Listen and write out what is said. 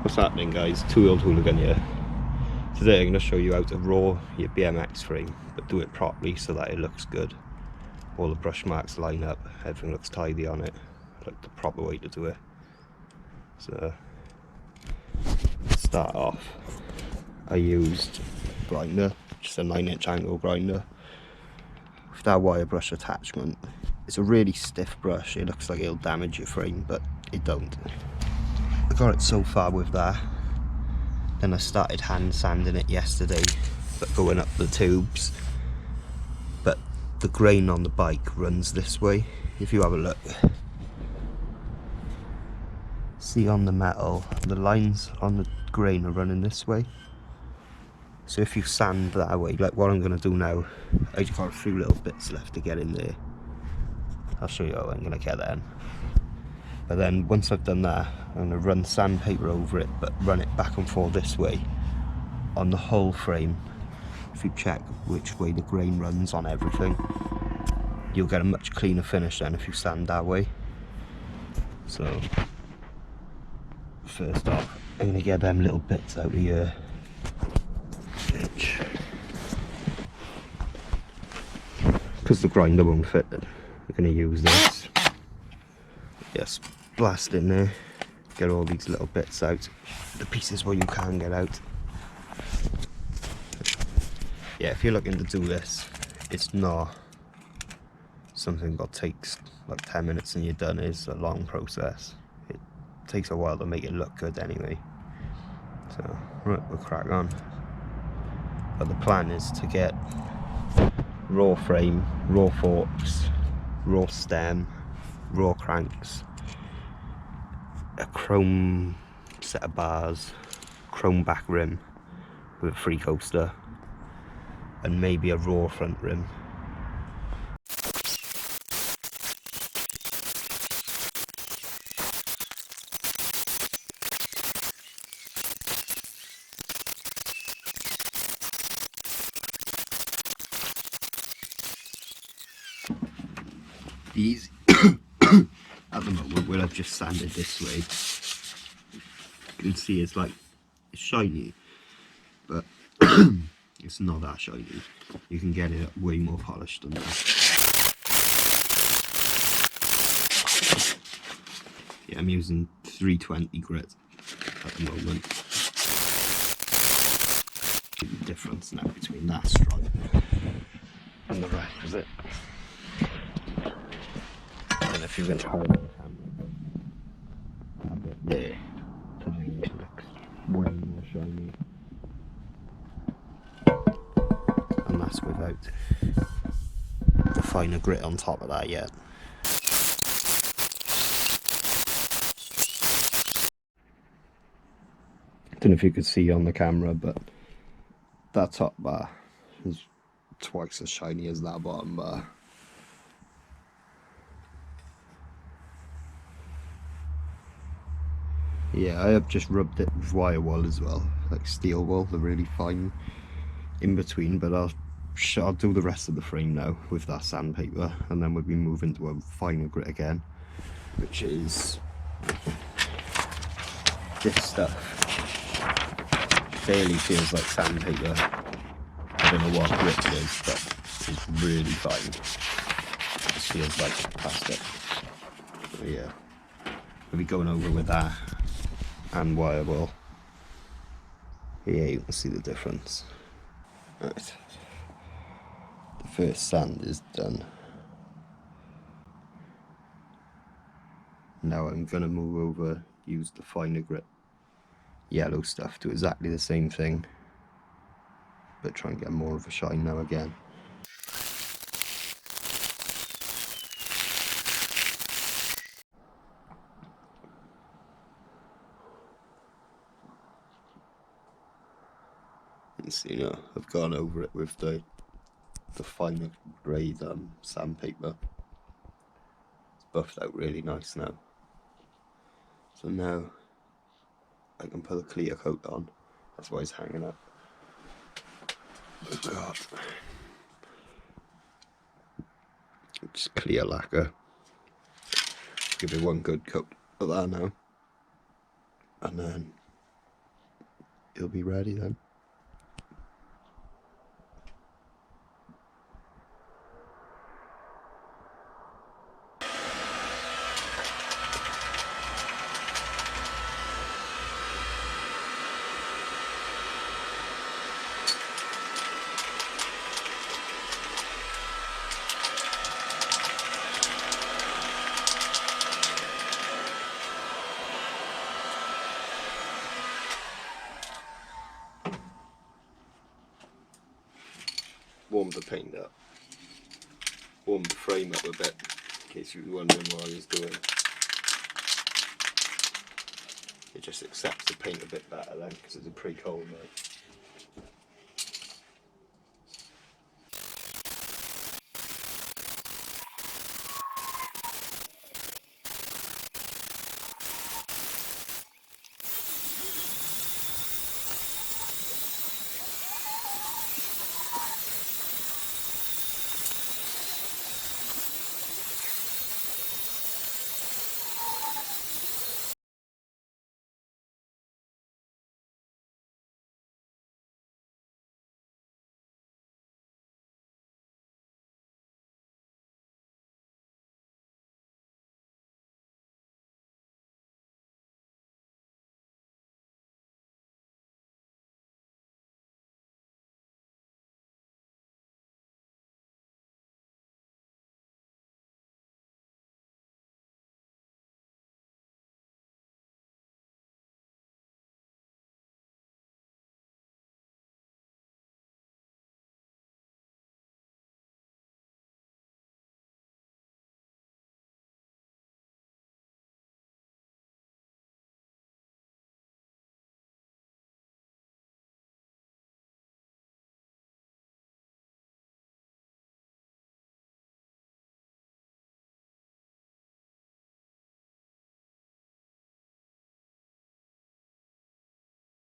What's happening, guys? Two-wheeled hooligan here. Today I'm going to show you how to raw your BMX frame, but do it properly so that it looks good. All the brush marks line up, everything looks tidy on it, like the proper way to do it. So, to start off, I used grinder, just a 9-inch angle grinder, with that wire brush attachment. It's a really stiff brush, it looks like it'll damage your frame, but it don't. I got it so far with that. Then I started hand sanding it yesterday, but going up the tubes. But the grain on the bike runs this way. If you have a look, see on the metal, the lines on the grain are running this way. So if you sand that way, like what I'm going to do now, I just got a few little bits left to get in there. I'll show you how I'm going to get that in. But then once I've done that, I'm going to run sandpaper over it, but run it back and forth this way on the whole frame. If you check which way the grain runs on everything, you'll get a much cleaner finish than if you sand that way. So first off, I'm going to get them little bits out of here. Because the grinder won't fit it, we're going to use this. Yes, blast in there, get all these little bits out, the pieces where you can get out. Yeah, if you're looking to do this, it's not something that takes like 10 minutes and you're done. It's a long process. It takes a while to make it look good anyway. So, right, we'll crack on. But the plan is to get raw frame, raw forks, raw stem, raw cranks, a chrome set of bars, chrome back rim with a free coaster, and maybe a raw front rim. Easy. At the moment, where I've just sanded this way, you can see it's like, it's shiny, but it's not that shiny. You can get it way more polished than that. Yeah, I'm using 320 grit at the moment. The difference now between that stripe and the rest of it. And if you can hold on camera, a bit there, to make it look way more shiny. And that's without the finer grit on top of that yet. I don't know if you could see on the camera, but that top bar is twice as shiny as that bottom bar. Yeah, I have just rubbed it with wire wool as well, like steel wool, the really fine in between, but I'll do the rest of the frame now with that sandpaper, and then we'll be moving to a finer grit again, which is this stuff. Barely feels like sandpaper. I don't know what grit it is, but it's really fine. It just feels like plastic. So yeah, we'll be going over with that and wire wool. Yeah, you can see the difference. Right, the first sand is done. Now I'm gonna move over, use the finer grit yellow stuff, do exactly the same thing, but try and get more of a shine now again. And see now, I've gone over it with the finer grade sandpaper. It's buffed out really nice now. So now I can put a clear coat on. That's why it's hanging up. Oh God. Just clear lacquer. Give it one good coat of that now. And then it'll be ready then. Warm the paint up, warm the frame up a bit, in case you were wondering what I was doing. It just accepts the paint a bit better then, because it's a pretty cold night.